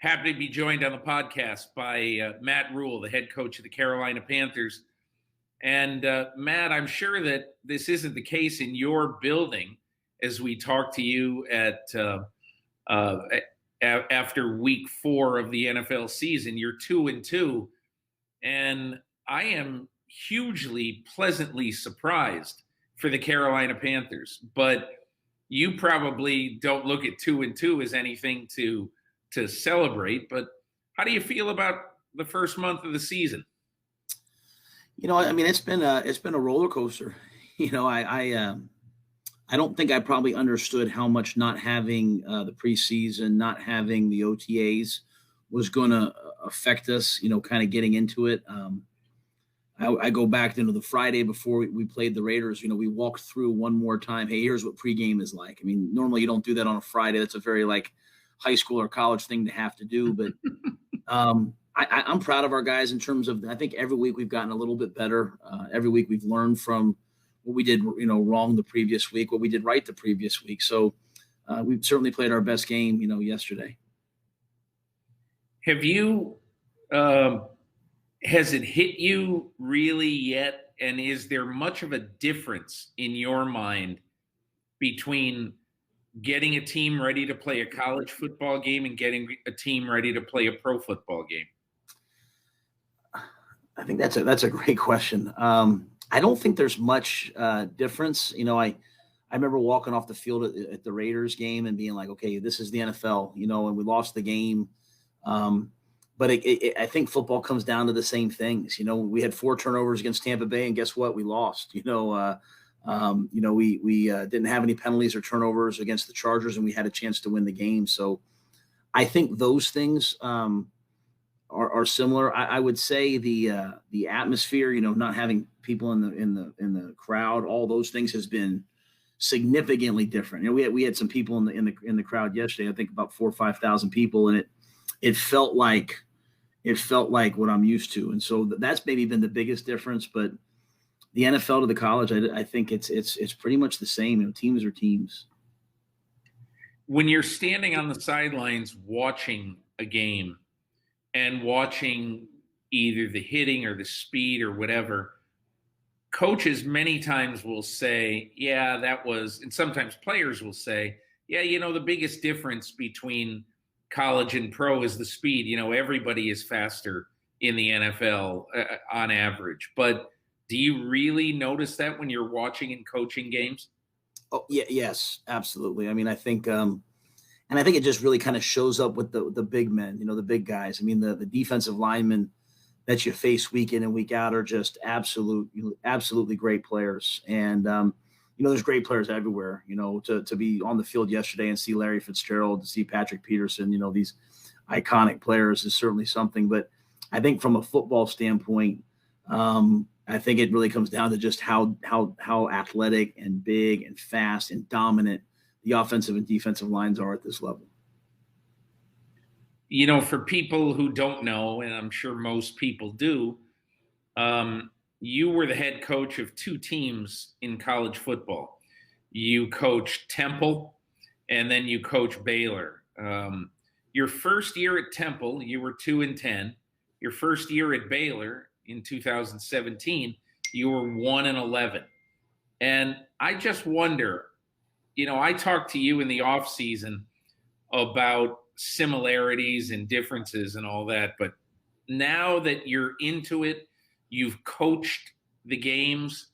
Happy to be joined on the podcast by Matt Rhule, the head coach of the Carolina Panthers. And Matt, I'm sure that this isn't the case in your building as we talk to you after week 4 of the NFL season. You're 2-2, and I am hugely pleasantly surprised for the Carolina Panthers. But you probably don't look at 2-2 as anything to celebrate. But how do you feel about the first month of the season? I mean, it's been a roller coaster. I don't think I probably understood how much not having the preseason, not having the OTAs was going to affect us, kind of getting into it. I go back to the Friday before we played the Raiders. We walked through one more time. Hey, here's what pregame is like. I mean, normally you don't do that on a Friday. That's a very high school or college thing to have to do. But I'm proud of our guys in terms of, I think every week we've gotten a little bit better. Every week we've learned from what we did, wrong the previous week, what we did right the previous week. So we've certainly played our best game, yesterday. Have you, has it hit you really yet? And is there much of a difference in your mind between getting a team ready to play a college football game and getting a team ready to play a pro football game? I think that's a great question. I don't think there's much difference. I remember walking off the field at the Raiders game and being like, okay, this is the NFL, and we lost the game. But I think football comes down to the same things. We had 4 turnovers against Tampa Bay, and guess what? We lost. We didn't have any penalties or turnovers against the Chargers, and we had a chance to win the game. So I think those things are similar. I would say the atmosphere, not having people in the crowd, all those things has been significantly different. We had some people in the crowd yesterday. I think about 4,000 or 5,000 people, and it felt like what I'm used to. And so that's maybe been the biggest difference. But the NFL to the college, I think it's pretty much the same. Teams are teams. When you're standing on the sidelines watching a game and watching either the hitting or the speed or whatever, coaches many times will say, yeah, that was, and sometimes players will say, yeah, the biggest difference between college and pro is the speed. Everybody is faster in the NFL on average. But do you really notice that when you're watching and coaching games? Oh, yeah, yes, absolutely. I mean, I think and I think it just really kind of shows up with the big men, the big guys. I mean, the defensive linemen that you face week in and week out are just absolutely great players. And, there's great players everywhere, to be on the field yesterday and see Larry Fitzgerald, to see Patrick Peterson, these iconic players is certainly something. But I think from a football standpoint, I think it really comes down to just how athletic and big and fast and dominant the offensive and defensive lines are at this level. For people who don't know, and I'm sure most people do, you were the head coach of 2 teams in college football. You coached Temple, and then you coached Baylor. Your first year at Temple, you were 2-10. Your first year at Baylor in 2017, you were 1-11. And I just wonder, I talked to you in the off season about similarities and differences and all that, but now that you're into it, you've coached the games,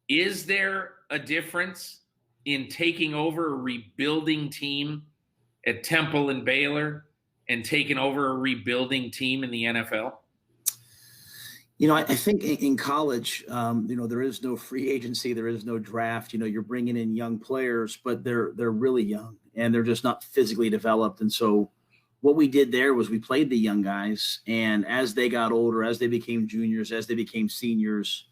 is there a difference in taking over a rebuilding team at Temple and Baylor and taking over a rebuilding team in the NFL? I think in college, there is no free agency, there is no draft. You're bringing in young players, but they're really young and they're just not physically developed. And so what we did there was we played the young guys, and as they got older, as they became juniors, as they became seniors,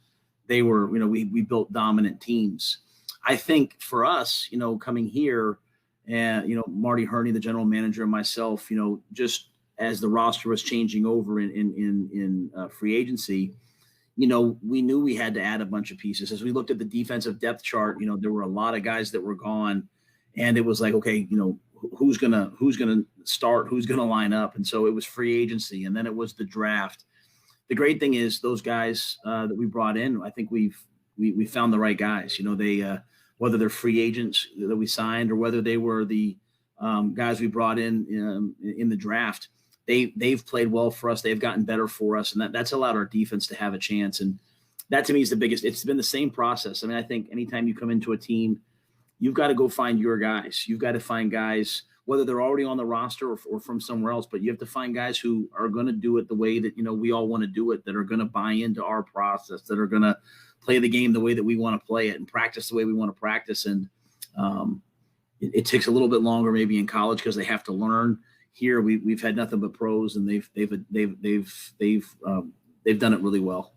they were, we built dominant teams. I think for us, coming here, and Marty Herney, the general manager, and myself, just as the roster was changing over in free agency, we knew we had to add a bunch of pieces. As we looked at the defensive depth chart, there were a lot of guys that were gone, and it was like, okay, who's gonna start, who's gonna line up. And so it was free agency, and then it was the draft. The great thing is those guys that we brought in, I think we found the right guys. They whether they're free agents that we signed or whether they were the guys we brought in the draft, they've played well for us. They've gotten better for us, and that's allowed our defense to have a chance. And that to me is the biggest. It's been the same process. I mean, I think anytime you come into a team, you've got to go find your guys. You've got to find guys, whether they're already on the roster or from somewhere else, but you have to find guys who are going to do it the way that, we all want to do it, that are going to buy into our process, that are going to play the game the way that we want to play it and practice the way we want to practice. And it takes a little bit longer maybe in college because they have to learn. Here we've had nothing but pros, and they've done it really well.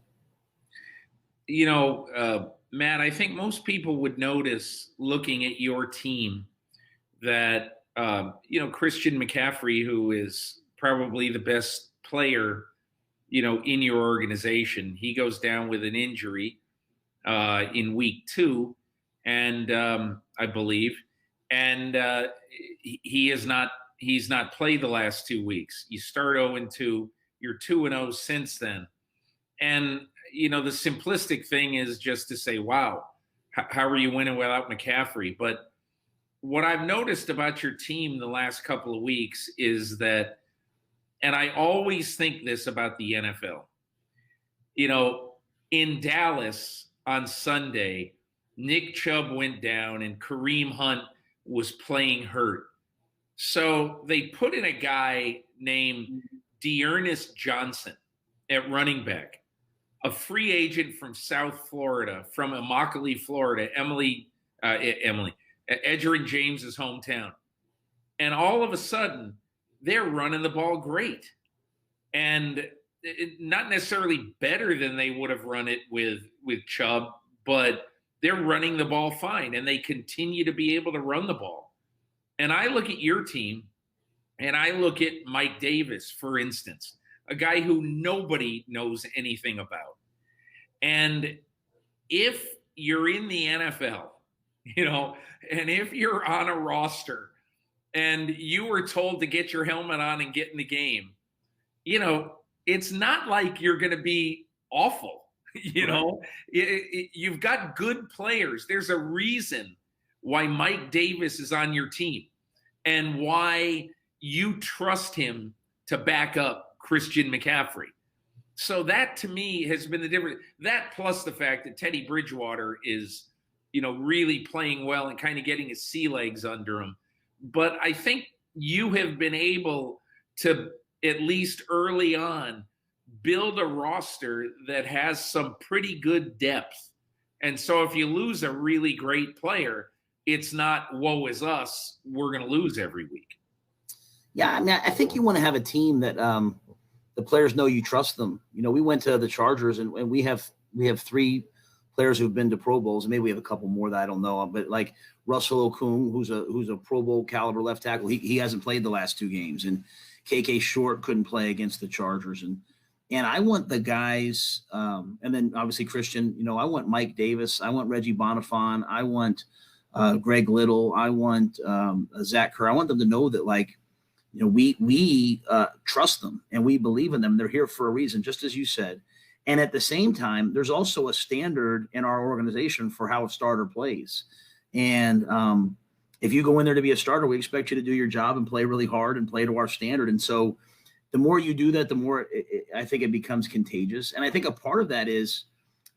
Matt, I think most people would notice looking at your team that, Christian McCaffrey, who is probably the best player, in your organization, he goes down with an injury in week 2, and I believe, and he's not played the last 2 weeks. You start 0-2, you're 2-0 since then. And, the simplistic thing is just to say, wow, how are you winning without McCaffrey? But what I've noticed about your team the last couple of weeks is that, and I always think this about the NFL, in Dallas on Sunday, Nick Chubb went down and Kareem Hunt was playing hurt. So they put in a guy named Dearness Johnson at running back, a free agent from South Florida, from Immokalee, Florida, Edgerrin James's hometown. And all of a sudden, they're running the ball great. And not necessarily better than they would have run it with Chubb, but they're running the ball fine, and they continue to be able to run the ball. And I look at your team, and I look at Mike Davis, for instance, a guy who nobody knows anything about. And if you're in the NFL, and if you're on a roster and you were told to get your helmet on and get in the game, it's not like you're going to be awful. You've got good players. There's a reason why Mike Davis is on your team and why you trust him to back up Christian McCaffrey. So that to me has been the difference. That plus the fact that Teddy Bridgewater is, really playing well and kind of getting his sea legs under him. But I think you have been able to, at least early on, build a roster that has some pretty good depth. And so if you lose a really great player, it's not woe is us, we're going to lose every week. Yeah, I mean, I think you want to have a team that the players know you trust them. We went to the Chargers, and we have 3 players who've been to Pro Bowls, and maybe we have a couple more that I don't know of, but like Russell Okung, who's a Pro Bowl caliber left tackle, he hasn't played the last 2 games, and KK Short couldn't play against the Chargers, and I want the guys, and then obviously Christian. I want Mike Davis, I want Reggie Bonifant, I want Greg Little, I want Zach Kerr. I want them to know that we trust them and we believe in them. They're here for a reason, just as you said. And at the same time, there's also a standard in our organization for how a starter plays. And if you go in there to be a starter, we expect you to do your job and play really hard and play to our standard. And so the more you do that, the more I think it becomes contagious. And I think a part of that is,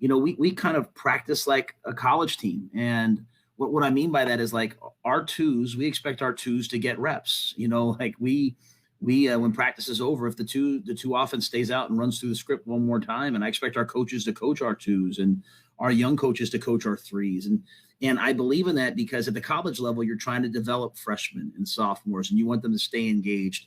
we kind of practice like a college team. And what I mean by that is like our 2s, we expect our 2s to get reps. We when practice is over, if the two offense stays out and runs through the script one more time, and I expect our coaches to coach our 2s and our young coaches to coach our 3s. And I believe in that because at the college level, you're trying to develop freshmen and sophomores, and you want them to stay engaged.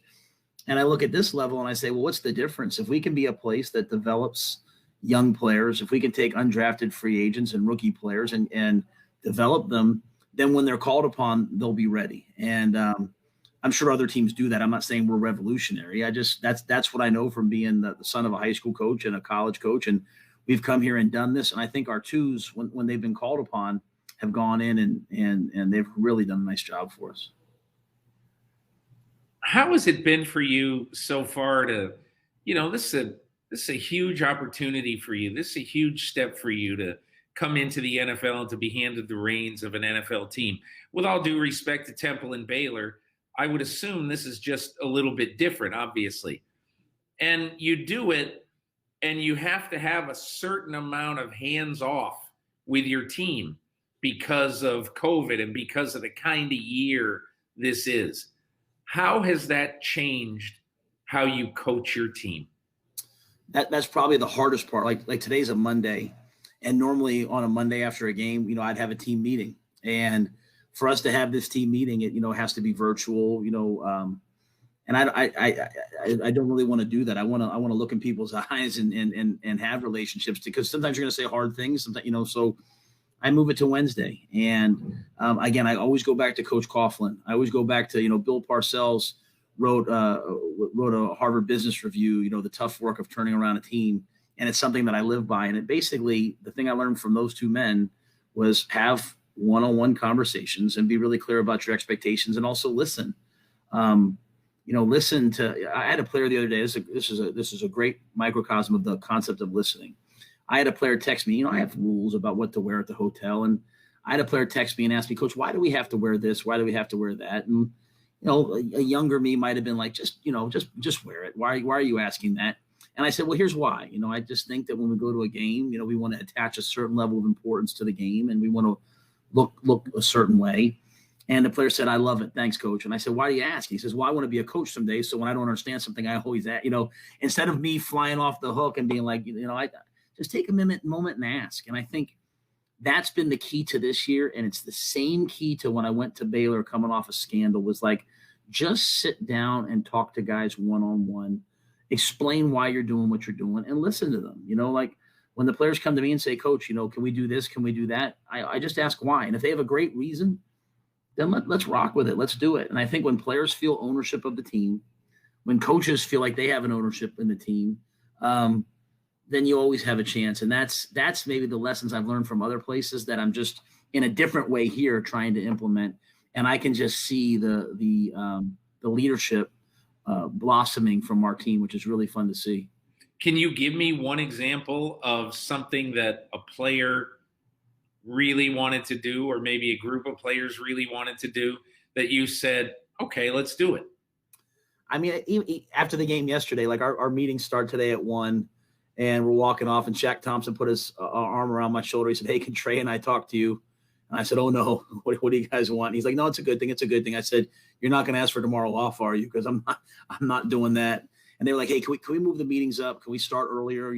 And I look at this level and I say, well, what's the difference? If we can be a place that develops young players, if we can take undrafted free agents and rookie players and develop them, then when they're called upon, they'll be ready. And I'm sure other teams do that. I'm not saying we're revolutionary. That's what I know from being the son of a high school coach and a college coach. And we've come here and done this. And I think our 2s, when they've been called upon, have gone in and they've really done a nice job for us. How has it been for you so far to, this is a huge opportunity for you. This is a huge step for you to come into the NFL and to be handed the reins of an NFL team. With all due respect to Temple and Baylor, I would assume this is just a little bit different, obviously. And you do it, and you have to have a certain amount of hands off with your team because of COVID and because of the kind of year this is. How has that changed how you coach your team? That's probably the hardest part. Like today's a Monday, and normally on a Monday after a game, I'd have a team meeting, and for us to have this team meeting, it has to be virtual, and I don't really want to do that. I want to look in people's eyes and have relationships, because sometimes you're going to say hard things, sometimes, so I move it to Wednesday. And again, I always go back to Coach Coughlin. I always go back to, Bill Parcells wrote a Harvard Business Review, the tough work of turning around a team. And it's something that I live by. And it basically, the thing I learned from those two men was have one-on-one conversations and be really clear about your expectations, and also listen. Listen to. I had a player the other day. This is a great microcosm of the concept of listening. I had a player text me. I have rules about what to wear at the hotel, and I had a player text me and ask me, "Coach, why do we have to wear this? Why do we have to wear that?" And a younger me might have been like, just wear it. Why are you asking that? And I said, well, here's why. I just think that when we go to a game, we want to attach a certain level of importance to the game, and we want to look a certain way. And the player said, I love it. Thanks, Coach. And I said, why do you ask? He says, well, I want to be a coach someday. So when I don't understand something, I always ask, instead of me flying off the hook and being like, I just take a moment and ask. And I think that's been the key to this year. And it's the same key to when I went to Baylor coming off a scandal, was like, just sit down and talk to guys one-on-one, explain why you're doing what you're doing, and listen to them. Like when the players come to me and say, Coach, can we do this? Can we do that? I just ask why. And if they have a great reason, then let's rock with it. Let's do it. And I think when players feel ownership of the team, when coaches feel like they have an ownership in the team, then you always have a chance. And that's maybe the lessons I've learned from other places that I'm just in a different way here trying to implement. And I can just see the leadership blossoming from our team, which is really fun to see. Can you give me one example of something that a player really wanted to do, or maybe a group of players really wanted to do, that you said, okay, let's do it? I mean, after the game yesterday, like our meetings start today at 1:00, and we're walking off, and Shaq Thompson put his arm around my shoulder. He said, hey, can Trey and I talk to you? And I said, oh, no, what do you guys want? And he's like, no, it's a good thing. It's a good thing. I said, you're not going to ask for tomorrow off, are you? Because I'm not doing that. And they were like, hey, can we move the meetings up? Can we start earlier?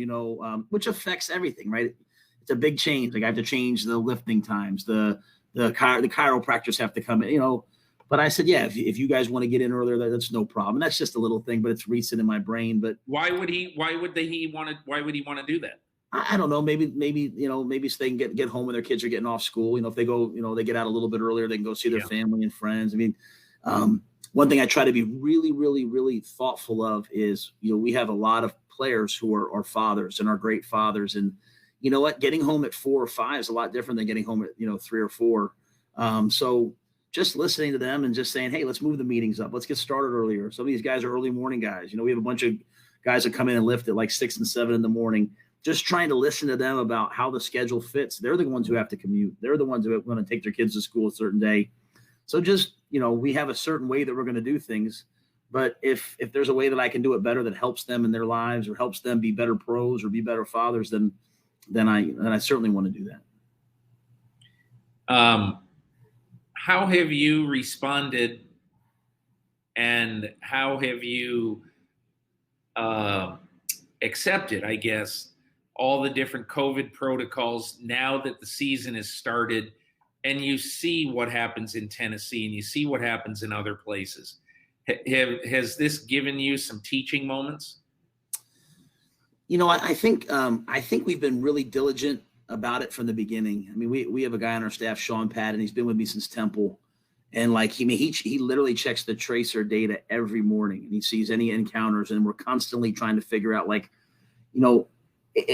Which affects everything, right? It's a big change. Like I have to change the lifting times. The chiropractors have to come in, But I said, yeah, if you guys want to get in earlier, that's no problem. And that's just a little thing, but it's recent in my brain. But why would he want to do that? I don't know. Maybe so they can get home when their kids are getting off school. If they go, they get out a little bit earlier, they can go see their family and friends. I mean, one thing I try to be really, really, really thoughtful of is, we have a lot of players who are fathers and are great fathers. And you know what? Getting home at 4 or 5 is a lot different than getting home at, 3 or 4. So just listening to them and just saying, hey, let's move the meetings up. Let's get started earlier. Some of these guys are early morning guys. We have a bunch of guys that come in and lift at like 6 and 7 in the morning. Just trying to listen to them about how the schedule fits. They're the ones who have to commute. They're the ones who are going to take their kids to school a certain day. So just, we have a certain way that we're going to do things. But if there's a way that I can do it better that helps them in their lives or helps them be better pros or be better fathers, then I certainly want to do that. How have you responded, and how have you accepted, I guess, all the different COVID protocols now that the season has started, and you see what happens in Tennessee and you see what happens in other places? Has this given you some teaching moments? I think we've been really diligent about it from the beginning. I mean, we have a guy on our staff, Sean Patton. He's been with me since Temple, and he literally checks the tracer data every morning, and he sees any encounters, and we're constantly trying to figure out,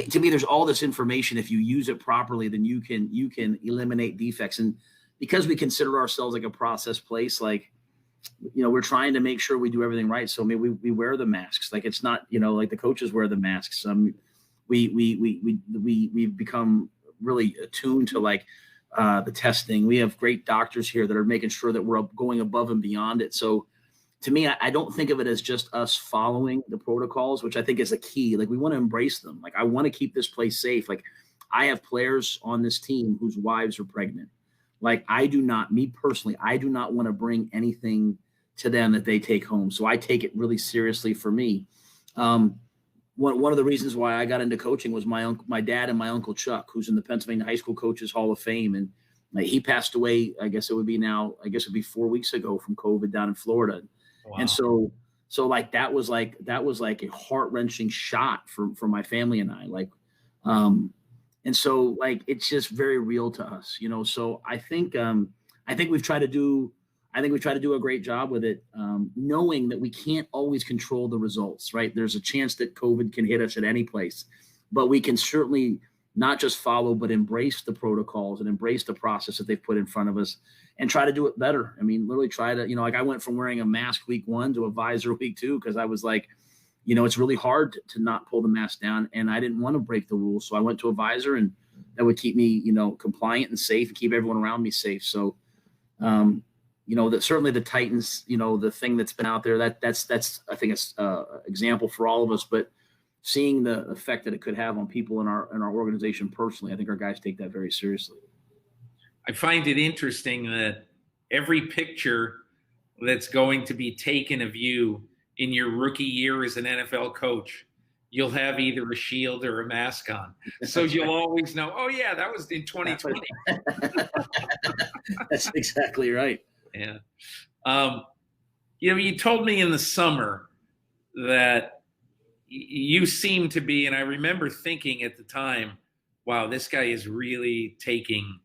to me, there's all this information. If you use it properly, then you can eliminate defects. And because we consider ourselves like a process place, like we're trying to make sure we do everything right. So I mean, we wear the masks. Like it's not, like the coaches wear the masks. We've become really attuned to like the testing. We have great doctors here that are making sure that we're going above and beyond it. So to me, I don't think of it as just us following the protocols, which I think is a key. Like we want to embrace them. Like I want to keep this place safe. Like I have players on this team whose wives are pregnant. Like me personally, I do not want to bring anything to them that they take home. So I take it really seriously for me. One of the reasons why I got into coaching was my dad and my uncle Chuck, who's in the Pennsylvania High School Coaches Hall of Fame. And he passed away, I guess it'd be 4 weeks ago from COVID down in Florida. Wow. And so like, that was like a heart-wrenching shot for my family and I, like, and so like, it's just very real to us, so I think we've tried to do a great job with it, knowing that we can't always control the results, right? There's a chance that COVID can hit us at any place, but we can certainly not just follow, but embrace the protocols and embrace the process that they've put in front of us and try to do it better. I mean, literally try to, like I went from wearing a mask week 1 to a visor week 2, because I was like, it's really hard to not pull the mask down, and I didn't want to break the rules. So I went to a visor, and that would keep me, compliant and safe, and keep everyone around me safe. So, that certainly the Titans, the thing that's been out there, that's I think it's example for all of us, but seeing the effect that it could have on people in our organization personally, I think our guys take that very seriously. I find it interesting that every picture that's going to be taken of you in your rookie year as an NFL coach, you'll have either a shield or a mask on. So you'll always know, oh yeah, that was in 2020. That's exactly right. Yeah. You told me in the summer that you seem to be, and I remember thinking at the time, wow, this guy is really taking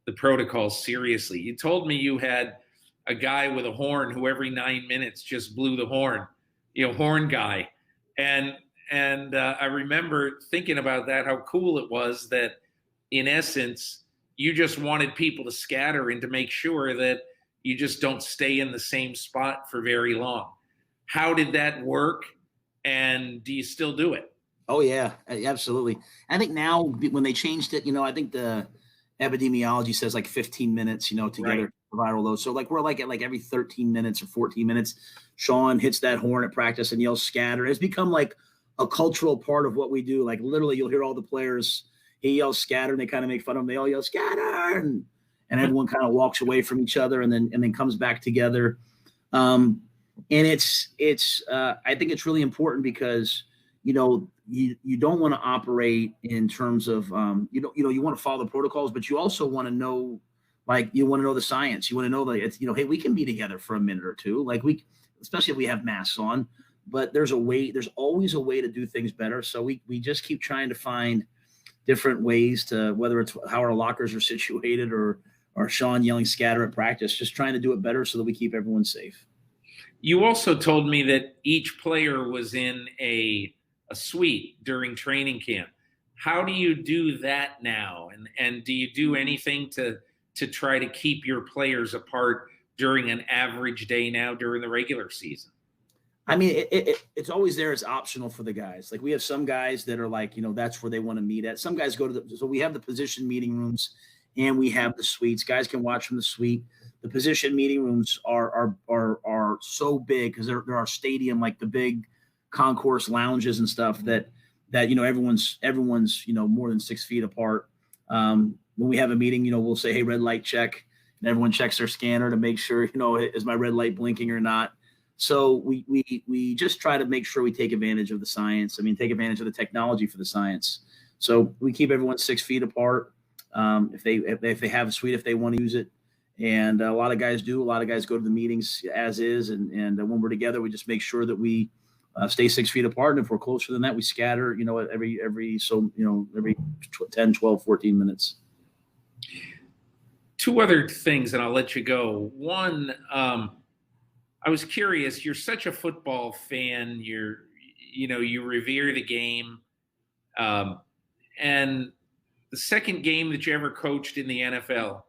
the protocol seriously. You told me you had a guy with a horn who every 9 minutes just blew the horn, horn guy. And I remember thinking about that, how cool it was that in essence, you just wanted people to scatter and to make sure that you just don't stay in the same spot for very long. How did that work? And do you still do it? Oh yeah, absolutely. I think now when they changed it, I think the epidemiology says like 15 minutes, together. Right. Viral load. So like we're like at like every 13 minutes or 14 minutes, Sean hits that horn at practice and yells scatter. It's become like a cultural part of what we do. Like literally you'll hear all the players, he yells scatter and they kind of make fun of him. They all yell scatter and everyone kind of walks away from each other and then comes back together. And it's I think it's really important because, you don't want to operate in terms of, you want to follow the protocols, but you also want to know, like, you want to know the science. You want to know that it's, hey, we can be together for a minute or two. Like especially if we have masks on, but there's always a way to do things better. So we just keep trying to find different ways to, whether it's how our lockers are situated or Sean yelling scatter at practice, just trying to do it better so that we keep everyone safe. You also told me that each player was in a suite during training camp. How do you do that now? And do you do anything to try to keep your players apart during an average day now during the regular season? I mean, it's always there. It's optional for the guys. Like we have some guys that are like, that's where they want to meet at. Some guys go to so we have the position meeting rooms and we have the suites. Guys can watch from the suite. The position meeting rooms are so big because they're our stadium, like the big concourse lounges and stuff that everyone's more than 6 feet apart. When we have a meeting, we'll say, hey, red light check, and everyone checks their scanner to make sure, is my red light blinking or not? So we just try to make sure we take advantage of the science. I mean, take advantage of the technology for the science. So we keep everyone 6 feet apart. If they have a suite, if they want to use it. And a lot of guys do. A lot of guys go to the meetings as is. And when we're together, we just make sure that we stay 6 feet apart. And if we're closer than that, we scatter, every 10, 12, 14 minutes. Two other things, and I'll let you go. One, I was curious, you're such a football fan, you revere the game. And the second game that you ever coached in the NFL,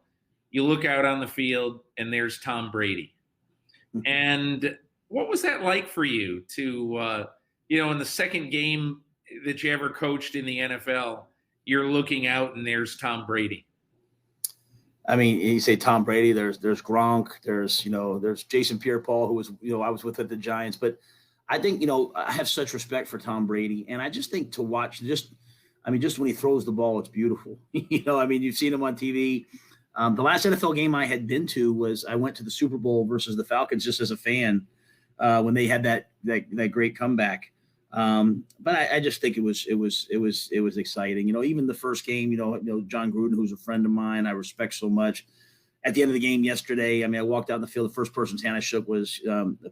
you look out on the field and there's Tom Brady. And what was that like for you to, in the second game that you ever coached in the NFL, you're looking out and there's Tom Brady? I mean, you say Tom Brady, there's Gronk, there's Jason Pierre-Paul, who was, I was with at the Giants. But I think, I have such respect for Tom Brady. And I just think to watch just when he throws the ball, it's beautiful. You've seen him on TV. The last NFL game I had been to was I went to the Super Bowl versus the Falcons just as a fan when they had that great comeback. But I just think it was exciting. Even the first game, John Gruden, who's a friend of mine, I respect so much. At the end of the game yesterday, I walked out in the field. The first person's hand I shook was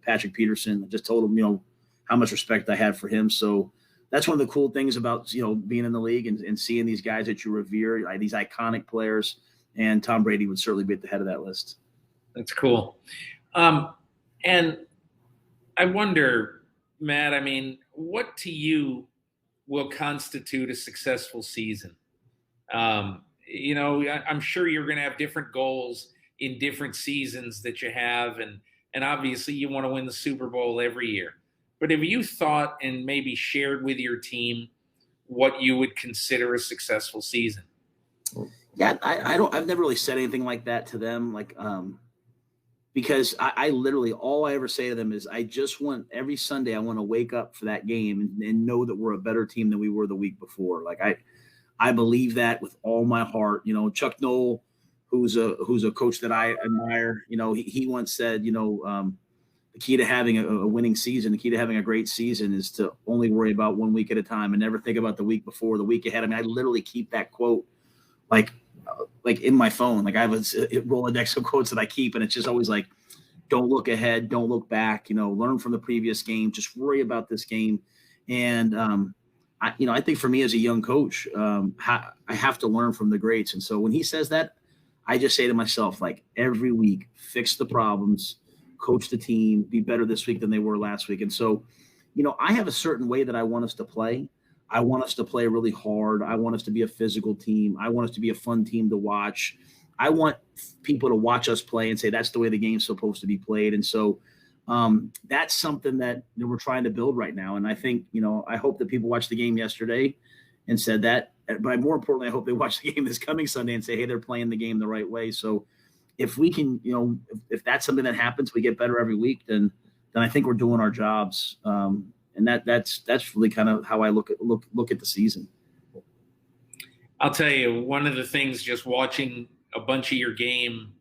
Patrick Peterson. I just told him, how much respect I had for him. So that's one of the cool things about, being in the league and seeing these guys that you revere, these iconic players. And Tom Brady would certainly be at the head of that list. That's cool. And I wonder, Matt, what to you will constitute a successful season? I'm sure you're going to have different goals in different seasons that you have. And obviously you want to win the Super Bowl every year. But have you thought and maybe shared with your team what you would consider a successful season? Yeah, I've never really said anything like that to them. Because I literally, all I ever say to them is I just want every Sunday, I want to wake up for that game and know that we're a better team than we were the week before. I believe that with all my heart. Chuck Noll, who's a coach that I admire, he once said, the key to having a winning season, the key to having a great season is to only worry about 1 week at a time and never think about the week before, the week ahead. I literally keep that quote like in my phone. I have a Rolodex of quotes that I keep, and it's just always don't look ahead, don't look back, learn from the previous game, just worry about this game. And, I think for me as a young coach, I have to learn from the greats. And so when he says that, I just say to myself, every week, fix the problems, coach the team, be better this week than they were last week. And so, I have a certain way that I want us to play. I want us to play really hard. I want us to be a physical team. I want us to be a fun team to watch. I want people to watch us play and say, that's the way the game's supposed to be played. And so that's something that we're trying to build right now. And I think, I hope that people watched the game yesterday and said that, but more importantly, I hope they watch the game this coming Sunday and say, hey, they're playing the game the right way. So if we can, if that's something that happens, we get better every week, then I think we're doing our jobs. And that's really kind of how I look at the season. I'll tell you, one of the things just watching a bunch of your game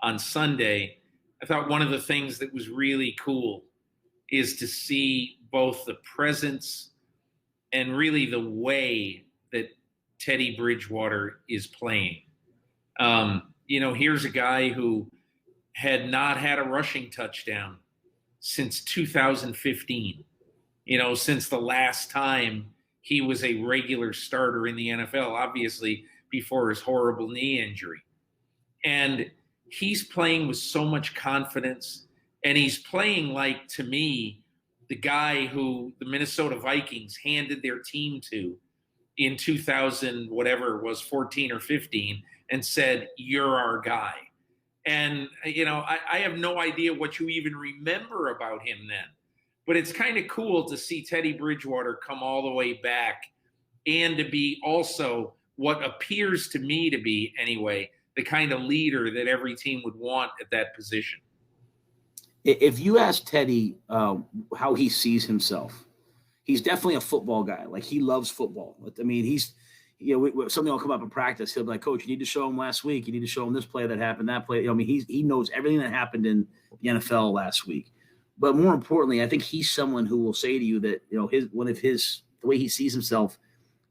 on Sunday, I thought one of the things that was really cool is to see both the presence and really the way that Teddy Bridgewater is playing. Here's a guy who had not had a rushing touchdown since 2015. Since the last time he was a regular starter in the NFL, obviously before his horrible knee injury. And he's playing with so much confidence. And he's playing to me, the guy who the Minnesota Vikings handed their team to in 2000, whatever it was, 14 or 15, and said, you're our guy. And, I have no idea what you even remember about him then. But it's kind of cool to see Teddy Bridgewater come all the way back and to be also what appears to me to be, anyway, the kind of leader that every team would want at that position. If you ask Teddy how he sees himself, he's definitely a football guy. He loves football. He's, something will come up in practice. He'll be like, Coach, you need to show him last week. You need to show him this play that happened, that play. He knows everything that happened in the NFL last week. But more importantly, I think he's someone who will say to you that, the way he sees himself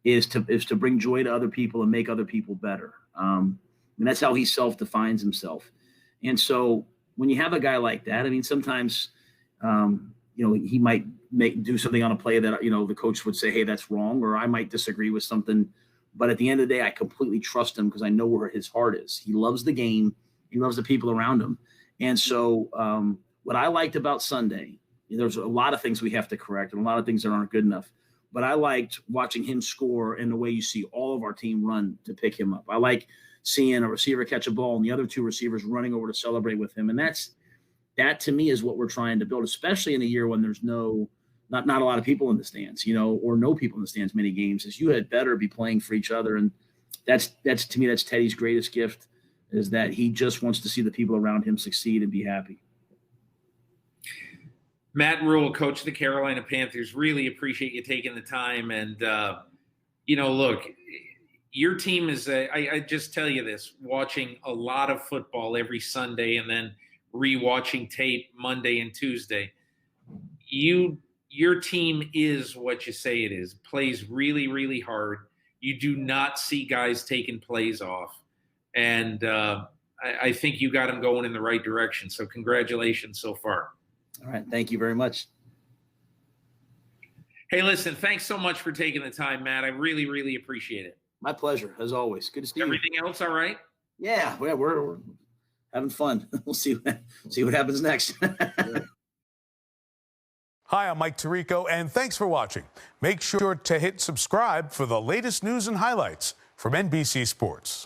is to bring joy to other people and make other people better. And that's how he self-defines himself. And so when you have a guy like that, sometimes, he might do something on a play that, the coach would say, hey, that's wrong, or I might disagree with something. But at the end of the day, I completely trust him because I know where his heart is. He loves the game. He loves the people around him. And so, what I liked about Sunday, there's a lot of things we have to correct and a lot of things that aren't good enough. But I liked watching him score and the way you see all of our team run to pick him up. I like seeing a receiver catch a ball and the other two receivers running over to celebrate with him. And that's That to me is what we're trying to build, especially in a year when there's not a lot of people in the stands, or no people in the stands many games. Is you had better be playing for each other, and that's to me, that's Teddy's greatest gift, is that he just wants to see the people around him succeed and be happy. Matt Rhule, coach of the Carolina Panthers, really appreciate you taking the time. And, look, your team is, I just tell you this, watching a lot of football every Sunday and then rewatching tape Monday and Tuesday. Your team is what you say it is. Plays really, really hard. You do not see guys taking plays off. And I think you got them going in the right direction. So congratulations so far. All right. Thank you very much. Hey, listen, thanks so much for taking the time, Matt. I really, really appreciate it. My pleasure, as always. Good to see you. Everything else all right? Yeah, we're having fun. We'll see what happens next. Hi, I'm Mike Tirico, and thanks for watching. Make sure to hit subscribe for the latest news and highlights from NBC Sports.